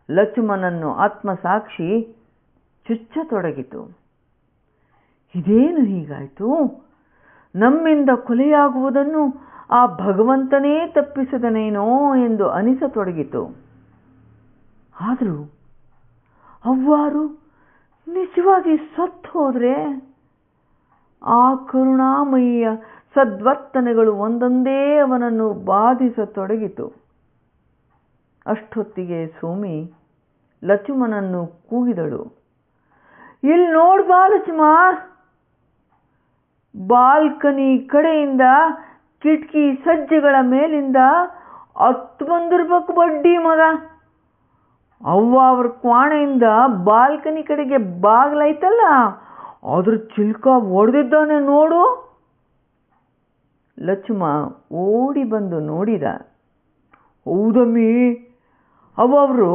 ಲಚುಮನನ್ನು ಆತ್ಮಸಾಕ್ಷಿ ಚುಚ್ಚತೊಡಗಿತು. ಇದೇನು ಹೀಗಾಯಿತು? ನಮ್ಮಿಂದ ಕೊಲೆಯಾಗುವುದನ್ನು ಆ ಭಗವಂತನೇ ತಪ್ಪಿಸದನೇನೋ ಎಂದು ಅನಿಸತೊಡಗಿತು. ಆದರೂ ಅವ್ವಾರು ನಿಜವಾಗಿ ಸತ್ತು ಹೋದ್ರೆ ಆ ಕರುಣಾಮಯಿಯ ಸದ್ವರ್ತನೆಗಳು ಒಂದೊಂದೇ ಅವನನ್ನು ಬಾಧಿಸತೊಡಗಿತು. ಅಷ್ಟೊತ್ತಿಗೆ ಸೋಮಿ ಲಚುಮನನ್ನು ಕೂಗಿದಳು. ಇಲ್ಲಿ ನೋಡ್ಬಾ ಲಚುಮಾ, ಬಾಲ್ಕನಿ ಕಡೆಯಿಂದ ಕಿಟಕಿ ಸಜ್ಜೆಗಳ ಮೇಲಿಂದ 10 ಬಂದಿರ್ಬೇಕು ಬಡ್ಡಿ ಮಗ. ಅವ್ರ ಕ್ವಾಣೆಯಿಂದ ಬಾಲ್ಕನಿ ಕಡೆಗೆ ಬಾಗ್ಲೈತಲ್ಲ, ಅದ್ರ ಚಿಲ್ಕ ಒಡೆದಿದ್ದಾನೆ ನೋಡು. ಲಚುಮ ಓಡಿ ಬಂದು ನೋಡಿದ. ಹೌದಮ್ಮಿ, ಅವರು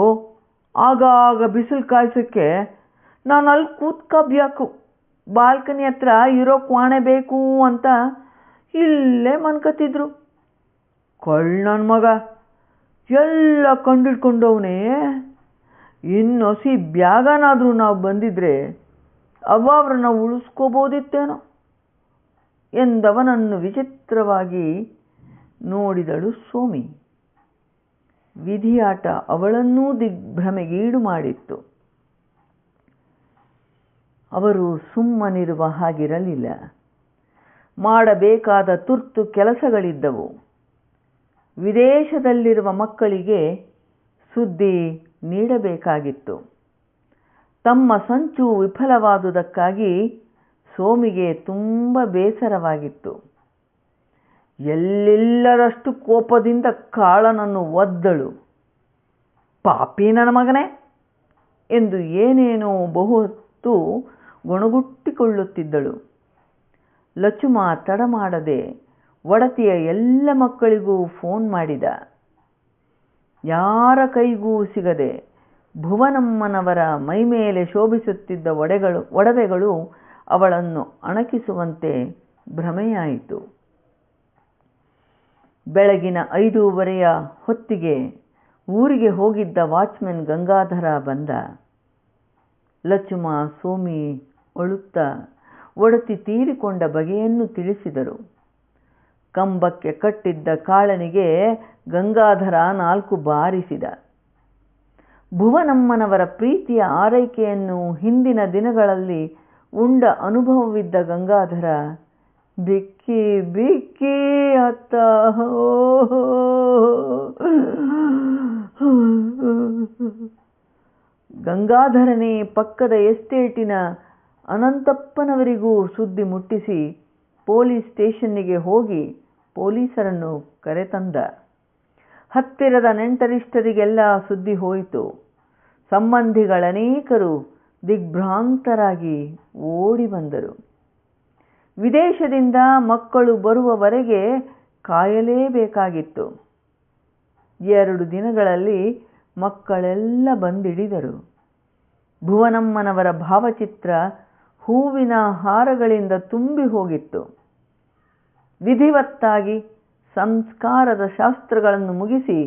ಆಗಾಗ ಬಿಸಿಲು ಕಾಯ್ಸೋಕ್ಕೆ ನಾನು ಅಲ್ಲಿ ಕೂತ್ಕೋಬೇಕು, ಬಾಲ್ಕನಿ ಹತ್ರ ಇರೋ ಕ್ವಾಣೆ ಬೇಕು ಅಂತ ಇಲ್ಲೇ ಮನ್ಕತ್ತಿದ್ರು. ನನ್ನ ಮಗ ಎಲ್ಲ ಕಂಡಿಡ್ಕೊಂಡವನೇ. ಇನ್ನೊಸಿ ಬ್ಯಾಗನಾದರೂ ನಾವು ಬಂದಿದ್ರೆ ಅವ್ರನ್ನ ಉಳಿಸ್ಕೋಬೋದಿತ್ತೇನೋ ಎಂದವನನ್ನು ವಿಚಿತ್ರವಾಗಿ ನೋಡಿದಳು ಸೋಮಿ. ವಿಧಿಯಾಟ ಅವಳನ್ನೂ ದಿಗ್ಭ್ರಮೆಗೀಡು ಮಾಡಿತ್ತು. ಅವರು ಸುಮ್ಮನಿರುವ ಹಾಗಿರಲಿಲ್ಲ. ಮಾಡಬೇಕಾದ ತುರ್ತು ಕೆಲಸಗಳಿದ್ದವು. ವಿದೇಶದಲ್ಲಿರುವ ಮಕ್ಕಳಿಗೆ ಸುದ್ದಿ ನೀಡಬೇಕಾಗಿತ್ತು. ತಮ್ಮ ಸಂಚು ವಿಫಲವಾದುದಕ್ಕಾಗಿ ಸೋಮಿಗೆ ತುಂಬ ಬೇಸರವಾಗಿತ್ತು. ಎಲ್ಲಿಲ್ಲದಷ್ಟು ಕೋಪದಿಂದ ಕಾಳನನ್ನು ಒದ್ದಳು. ಪಾಪಿ ನನ್ನ ಮಗನೇ ಎಂದು ಏನೇನೋ ಬಹುಹೊತ್ತು ಗೊಣಗುಟ್ಟಿಕೊಳ್ಳುತ್ತಿದ್ದಳು. ಲಚುಮ ತಡ ಮಾಡದೆ ಒಡತಿಯ ಎಲ್ಲ ಮಕ್ಕಳಿಗೂ ಫೋನ್ ಮಾಡಿದ. ಯಾರ ಕೈಗೂ ಸಿಗದೆ ಭುವನಮ್ಮನವರ ಮೈಮೇಲೆ ಶೋಭಿಸುತ್ತಿದ್ದ ಒಡವೆಗಳು ಅವಳನ್ನು ಅಣಕಿಸುವಂತೆ ಭ್ರಮೆಯಾಯಿತು. ಬೆಳಗಿನ 5:15 ಹೊತ್ತಿಗೆ ಊರಿಗೆ ಹೋಗಿದ್ದ ವಾಚ್ಮೆನ್ ಗಂಗಾಧರ ಬಂದ. ಲಚುಮ ಸೋಮಿ ಅಳುತ್ತಾ ಒಡತಿ ತೀರಿಕೊಂಡ ಬಗೆಯನ್ನು ತಿಳಿಸಿದರು. ಕಂಬಕ್ಕೆ ಕಟ್ಟಿದ್ದ ಕಾಳನಿಗೆ ಗಂಗಾಧರ 4 ಬಾರಿಸಿದ. ಭುವನಮ್ಮನವರ ಪ್ರೀತಿಯ ಆರೈಕೆಯನ್ನು ಹಿಂದಿನ ದಿನಗಳಲ್ಲಿ ಉಂಡ ಅನುಭವವಿದ್ದ ಗಂಗಾಧರ ಬಿಕ್ಕಿ ಬಿಕ್ಕಿ ಅತ್ತ ಗಂಗಾಧರನೇ ಪಕ್ಕದ ಎಸ್ಟೇಟಿನ ಅನಂತಪ್ಪನವರಿಗೂ ಸುದ್ದಿ ಮುಟ್ಟಿಸಿ ಪೊಲೀಸ್ ಸ್ಟೇಷನ್ನಿಗೆ ಹೋಗಿ ಪೊಲೀಸರನ್ನು ಕರೆತಂದ. ಹತ್ತಿರದ ನೆಂಟರಿಷ್ಟರಿಗೆಲ್ಲ ಸುದ್ದಿ ಹೋಯಿತು. ಸಂಬಂಧಿಗಳನೇಕರು ದಿಗ್ಭ್ರಾಂತರಾಗಿ ಓಡಿ ಬಂದರು. ವಿದೇಶದಿಂದ ಮಕ್ಕಳು ಬರುವವರೆಗೆ ಕಾಯಲೇಬೇಕಾಗಿತ್ತು. 2 ದಿನಗಳಲ್ಲಿ ಮಕ್ಕಳೆಲ್ಲ ಬಂದಿಳಿದರು. ಭುವನಮ್ಮನವರ ಭಾವಚಿತ್ರ ಹೂವಿನ ಹಾರಗಳಿಂದ ತುಂಬಿ ಹೋಗಿತ್ತು. ವಿಧಿವತ್ತಾಗಿ ಸಂಸ್ಕಾರದ ಶಾಸ್ತ್ರಗಳನ್ನು ಮುಗಿಸಿ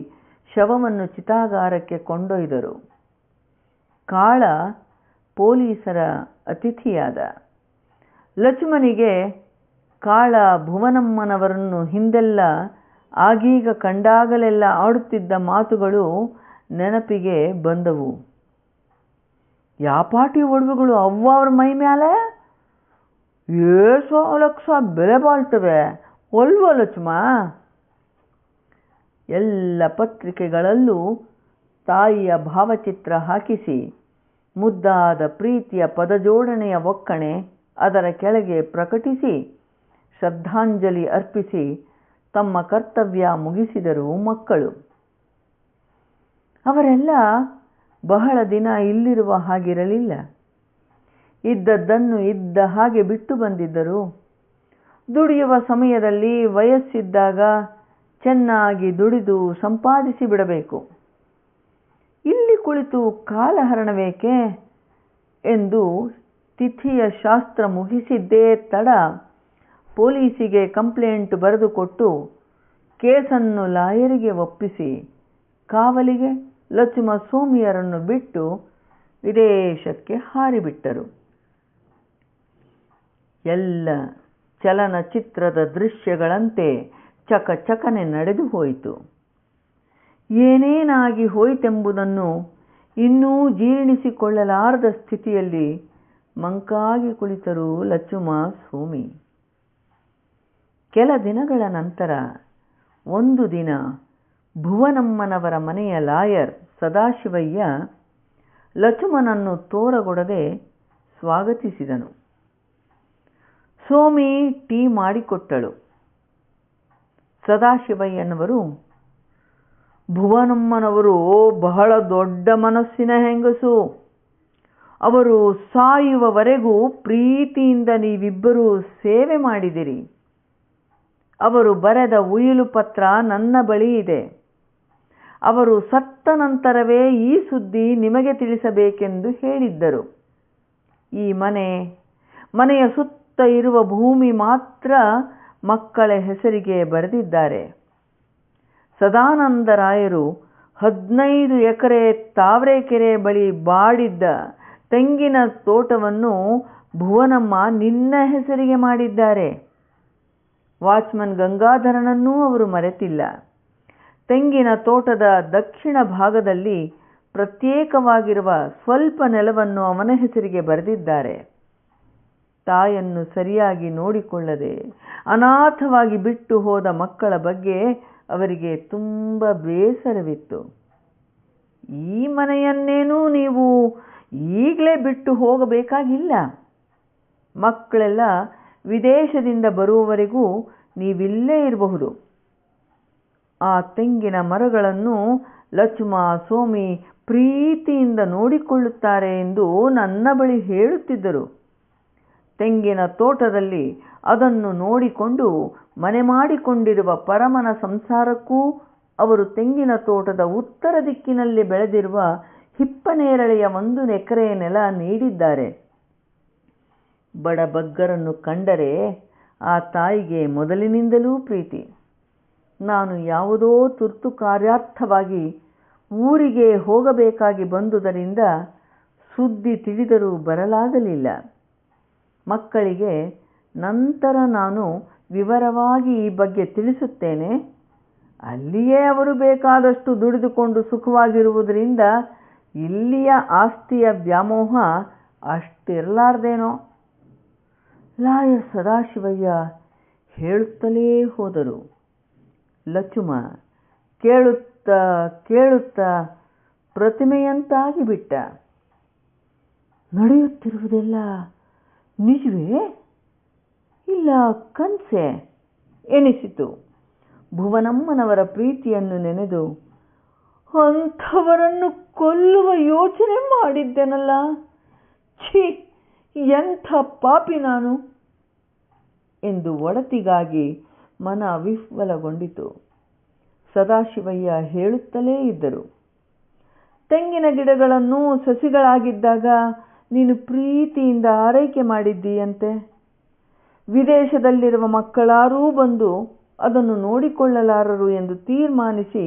ಶವವನ್ನು ಚಿತಾಗಾರಕ್ಕೆ ಕೊಂಡೊಯ್ದರು. ಕಾಳ ಪೊಲೀಸರ ಅತಿಥಿಯಾದ. ಲಚುಮನಿಗೆ ಕಾಳ ಭುವನಮ್ಮನವರನ್ನು ಹಿಂದೆಲ್ಲ ಆಗೀಗ ಕಂಡಾಗಲೆಲ್ಲ ಆಡುತ್ತಿದ್ದ ಮಾತುಗಳು ನೆನಪಿಗೆ ಬಂದವು. ಯಾಪಾಟಿ ಒಡವೆಗಳು ಅವ್ವ ಅವ್ರ ಮೈ ಮ್ಯಾಲೆ ಏಸೋ ಲಕ್ಷ ಬೆಲೆ ಬಾಳ್ತವೆ ಒಲ್ವ ಲಕ್ಷ್ಮ. ಎಲ್ಲ ಪತ್ರಿಕೆಗಳಲ್ಲೂ ತಾಯಿಯ ಭಾವಚಿತ್ರ ಹಾಕಿಸಿ ಮುದ್ದಾದ ಪ್ರೀತಿಯ ಪದಜೋಡಣೆಯ ಒಕ್ಕಣೆ ಅದರ ಕೆಳಗೆ ಪ್ರಕಟಿಸಿ ಶ್ರದ್ಧಾಂಜಲಿ ಅರ್ಪಿಸಿ ತಮ್ಮ ಕರ್ತವ್ಯ ಮುಗಿಸಿದರು ಮಕ್ಕಳು. ಅವರೆಲ್ಲ ಬಹಳ ದಿನ ಇಲ್ಲಿರುವ ಹಾಗಿರಲಿಲ್ಲ. ಇದ್ದದ್ದನ್ನು ಇದ್ದ ಹಾಗೆ ಬಿಟ್ಟು ಬಂದಿದ್ದರು. ದುಡಿಯುವ ಸಮಯದಲ್ಲಿ ವಯಸ್ಸಿದ್ದಾಗ ಚೆನ್ನಾಗಿ ದುಡಿದು ಸಂಪಾದಿಸಿ ಬಿಡಬೇಕು. ಇಲ್ಲಿ ಕುಳಿತು ಕಾಲಹರಣವೇಕೆ ಎಂದು ತಿಥಿಯ ಶಾಸ್ತ್ರ ಮುಗಿಸಿದ್ದೇ ತಡ ಪೊಲೀಸಿಗೆ ಕಂಪ್ಲೇಂಟ್ ಬರೆದುಕೊಟ್ಟು ಕೇಸನ್ನು ಲಾಯರಿಗೆ ಒಪ್ಪಿಸಿ ಕಾವಲಿಗೆ ಲಕ್ಷ್ಮ ಸೋಮಿಯರನ್ನು ಬಿಟ್ಟು ವಿದೇಶಕ್ಕೆ ಹಾರಿಬಿಟ್ಟರು. ಎಲ್ಲ ಚಲನಚಿತ್ರದ ದೃಶ್ಯಗಳಂತೆ ಚಕಚಕನೆ ನಡೆದು ಹೋಯಿತು. ಏನೇನಾಗಿ ಹೋಯಿತೆಂಬುದನ್ನು ಇನ್ನೂ ಜೀರ್ಣಿಸಿಕೊಳ್ಳಲಾರದ ಸ್ಥಿತಿಯಲ್ಲಿ ಮಂಕಾಗಿ ಕುಳಿತರು ಲಕ್ಷ್ಮ ಸೋಮಿ. ಕೆಲ ದಿನಗಳ ನಂತರ ಒಂದು ದಿನ ಭುವನಮ್ಮನವರ ಮನೆಯ ಲಾಯರ್ ಸದಾಶಿವಯ್ಯ ಲಕ್ಷ್ಮನನ್ನು ತೋರಗೊಡದೆ ಸ್ವಾಗತಿಸಿದನು. ಸೋಮಿ ಟೀ ಮಾಡಿಕೊಟ್ಟಳು. ಸದಾಶಿವಯ್ಯನವರು, ಭುವನಮ್ಮನವರು ಬಹಳ ದೊಡ್ಡ ಮನಸ್ಸಿನ ಹೆಂಗಸು. ಅವರು ಸಾಯುವವರೆಗೂ ಪ್ರೀತಿಯಿಂದ ನೀವಿಬ್ಬರೂ ಸೇವೆ ಮಾಡಿದಿರಿ. ಅವರು ಬರೆದ ಉಯಿಲು ಪತ್ರ ನನ್ನ ಬಳಿ ಇದೆ. ಅವರು ಸತ್ತ ನಂತರವೇ ಈ ಸುದ್ದಿ ನಿಮಗೆ ತಿಳಿಸಬೇಕೆಂದು ಹೇಳಿದ್ದರು. ಈ ಮನೆಯ ಸುತ್ತ ಇರುವ ಭೂಮಿ ಮಾತ್ರ ಮಕ್ಕಳ ಹೆಸರಿಗೆ ಬರೆದಿದ್ದಾರೆ. ಸದಾನಂದರಾಯರು 15 ಎಕರೆ ತಾವರೆಕೆರೆ ಬಳಿ ಬಾಡಿದ್ದ ತೆಂಗಿನ ತೋಟವನ್ನು ಭುವನಮ್ಮ ನಿನ್ನ ಹೆಸರಿಗೆ ಮಾಡಿದ್ದಾರೆ. ವಾಚ್ಮನ್ ಗಂಗಾಧರನನ್ನೂ ಅವರು ಮರೆತಿಲ್ಲ. ತೆಂಗಿನ ತೋಟದ ದಕ್ಷಿಣ ಭಾಗದಲ್ಲಿ ಪ್ರತ್ಯೇಕವಾಗಿರುವ ಸ್ವಲ್ಪ ನೆಲವನ್ನು ಅವನ ಹೆಸರಿಗೆ ಬರೆದಿದ್ದಾರೆ. ತಾಯನ್ನು ಸರಿಯಾಗಿ ನೋಡಿಕೊಳ್ಳದೆ ಅನಾಥವಾಗಿ ಬಿಟ್ಟು ಹೋದ ಮಕ್ಕಳ ಬಗ್ಗೆ ಅವರಿಗೆ ತುಂಬ ಬೇಸರವಿತ್ತು. ಈ ಮನೆಯನ್ನೇನೂ ನೀವು ಈಗಲೇ ಬಿಟ್ಟು ಹೋಗಬೇಕಾಗಿಲ್ಲ. ಮಕ್ಕಳೆಲ್ಲ ವಿದೇಶದಿಂದ ಬರುವವರೆಗೂ ನೀವಿಲ್ಲೇ ಇರಬಹುದು. ಆ ತೆಂಗಿನ ಮರಗಳನ್ನು ಲಕ್ಷ್ಮ ಸೋಮಿ ಪ್ರೀತಿಯಿಂದ ನೋಡಿಕೊಳ್ಳುತ್ತಾರೆ ಎಂದು ನನ್ನ ಬಳಿ ಹೇಳುತ್ತಿದ್ದರು. ತೆಂಗಿನ ತೋಟದಲ್ಲಿ ಅದನ್ನು ನೋಡಿಕೊಂಡು ಮನೆ ಮಾಡಿಕೊಂಡಿರುವ ಪರಮನ ಸಂಸಾರಕ್ಕೂ ಅವರು ತೆಂಗಿನ ತೋಟದ ಉತ್ತರ ದಿಕ್ಕಿನಲ್ಲಿ ಬೆಳೆದಿರುವ ಹಿಪ್ಪನೇರಳೆಯ 1 ಎಕರೆ ನೆಲ ನೀಡಿದ್ದಾರೆ. ಬಡಬಗ್ಗರನ್ನು ಕಂಡರೆ ಆ ತಾಯಿಗೆ ಮೊದಲಿನಿಂದಲೂ ಪ್ರೀತಿ. ನಾನು ಯಾವುದೋ ತುರ್ತು ಕಾರ್ಯಾರ್ಥವಾಗಿ ಊರಿಗೆ ಹೋಗಬೇಕಾಗಿ ಬಂದುದರಿಂದ ಸುದ್ದಿ ತಿಳಿದರೂ ಬರಲಾಗಲಿಲ್ಲ. ಮಕ್ಕಳಿಗೆ ನಂತರ ನಾನು ವಿವರವಾಗಿ ಈ ಬಗ್ಗೆ ತಿಳಿಸುತ್ತೇನೆ. ಅಲ್ಲಿಯೇ ಅವರು ಬೇಕಾದಷ್ಟು ದುಡಿದುಕೊಂಡು ಸುಖವಾಗಿರುವುದರಿಂದ ಇಲ್ಲಿಯ ಆಸ್ತಿಯ ವ್ಯಾಮೋಹ ಅಷ್ಟಿರಲಾರ್ದೇನೋ. ಲಾಯರ್ ಸದಾಶಿವಯ್ಯ ಹೇಳುತ್ತಲೇ ಹೋದರು. ಲಕ್ಷ್ಮ ಕೇಳುತ್ತಾ ಕೇಳುತ್ತಾ ಪ್ರತಿಮೆಯಂತಾಗಿ ಬಿಟ್ಟ. ನಡೆಯುತ್ತಿರುವುದೆಲ್ಲ ನಿಜವೇ ಇಲ್ಲ ಕನಸೆ ಎನಿಸಿತು. ಭುವನಮ್ಮನವರ ಪ್ರೀತಿಯನ್ನು ನೆನೆದು ಅಂಥವರನ್ನು ಕೊಲ್ಲುವ ಯೋಚನೆ ಮಾಡಿದ್ದೆನಲ್ಲ, ಛೀ ಎಂಥ ಪಾಪಿ ನಾನು ಎಂದು ಒಡತಿಗಾಗಿ ಮನ ವಿಹ್ವಲಗೊಂಡಿತು. ಸದಾಶಿವಯ್ಯ ಹೇಳುತ್ತಲೇ ಇದ್ದರು. ತೆಂಗಿನ ಗಿಡಗಳನ್ನು ಸಸಿಗಳಾಗಿದ್ದಾಗ ನೀನು ಪ್ರೀತಿಯಿಂದ ಆರೈಕೆ ಮಾಡಿದ್ದೀಯಂತೆ. ವಿದೇಶದಲ್ಲಿರುವ ಮಕ್ಕಳಾರೂ ಬಂದು ಅದನ್ನು ನೋಡಿಕೊಳ್ಳಲಾರರು ಎಂದು ತೀರ್ಮಾನಿಸಿ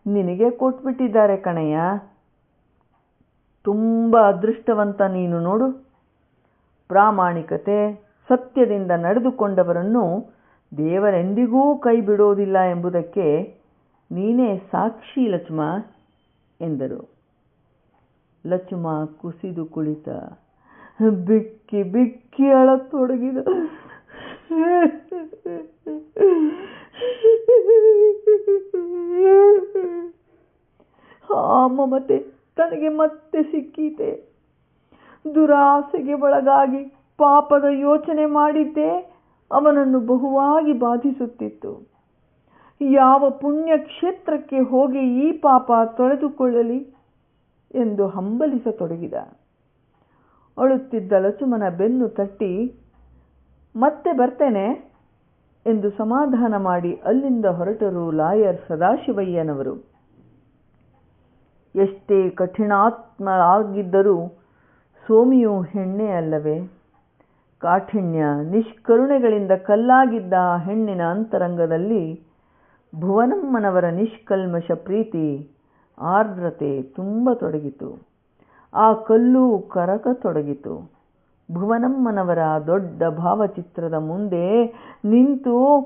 ನಿನಗೆ ಕೊಟ್ಬಿಟ್ಟಿದ್ದಾರೆ ಕಣಯ್ಯ. ತುಂಬ ಅದೃಷ್ಟವಂತ ನೀನು ನೋಡು. ಪ್ರಾಮಾಣಿಕತೆ, ಸತ್ಯದಿಂದ ನಡೆದುಕೊಂಡವರನ್ನು ದೇವರೆಂದಿಗೂ ಕೈ ಬಿಡೋದಿಲ್ಲ ಎಂಬುದಕ್ಕೆ ನೀನೇ ಸಾಕ್ಷಿ ಲಕ್ಷ್ಮ ಎಂದರು. ಲಕ್ಷ್ಮ ಕುಸಿದು ಕುಳಿತ. ಬಿಕ್ಕಿ ಬಿಕ್ಕಿ ಅಳತೊಡಗಿದ. ಆ ಮಮತೆ ತನಗೆ ಮತ್ತೆ ಸಿಕ್ಕೀತೆ. ದುರಾಸೆಗೆ ಒಳಗಾಗಿ ಪಾಪದ ಯೋಚನೆ ಮಾಡಿದ್ದೇ ಅವನನ್ನು ಬಹುವಾಗಿ ಬಾಧಿಸುತ್ತಿತ್ತು. ಯಾವ ಪುಣ್ಯ ಕ್ಷೇತ್ರಕ್ಕೆ ಹೋಗಿ ಈ ಪಾಪ ತೊಳೆದುಕೊಳ್ಳಲಿ ಎಂದು ಹಂಬಲಿಸತೊಡಗಿದ. ಅಳುತ್ತಿದ್ದ ಲಕ್ಷ್ಮನ ಬೆನ್ನು ತಟ್ಟಿ ಮತ್ತೆ ಬರ್ತೇನೆ ಎಂದು ಸಮಾಧಾನ ಮಾಡಿ ಅಲ್ಲಿಂದ ಹೊರಟರು ಲಾಯರ್ ಸದಾಶಿವಯ್ಯನವರು. ಎಷ್ಟೇ ಕಠಿಣಾತ್ಮರಾಗಿದ್ದರೂ ಸೋಮಿಯು ಹೆಣ್ಣೆ ಅಲ್ಲವೇ? ಕಾಠಿಣ್ಯ ನಿಷ್ಕರುಣೆಗಳಿಂದ ಕಲ್ಲಾಗಿದ್ದ ಆ ಹೆಣ್ಣಿನ ಅಂತರಂಗದಲ್ಲಿ ಭುವನಮ್ಮನವರ ನಿಷ್ಕಲ್ಮಶ ಪ್ರೀತಿ ಆರ್ದ್ರತೆ ತುಂಬತೊಡಗಿತು. ಆ ಕಲ್ಲು ಕರಗತೊಡಗಿತು. ಭುವನಮ್ಮನವರ ದೊಡ್ಡ ಭಾವಚಿತ್ರದ ಮುಂದೆ ನಿಂತು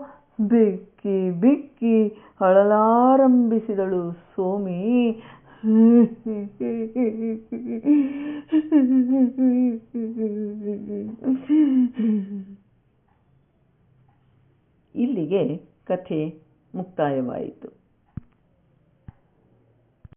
ಬಿಕ್ಕಿ ಬಿಕ್ಕಿ ಅಳಲಾರಂಭಿಸಿದಳು ಸೋಮಿ. ಇಲ್ಲಿಗೆ ಕಥೆ ಮುಕ್ತಾಯವಾಯಿತು.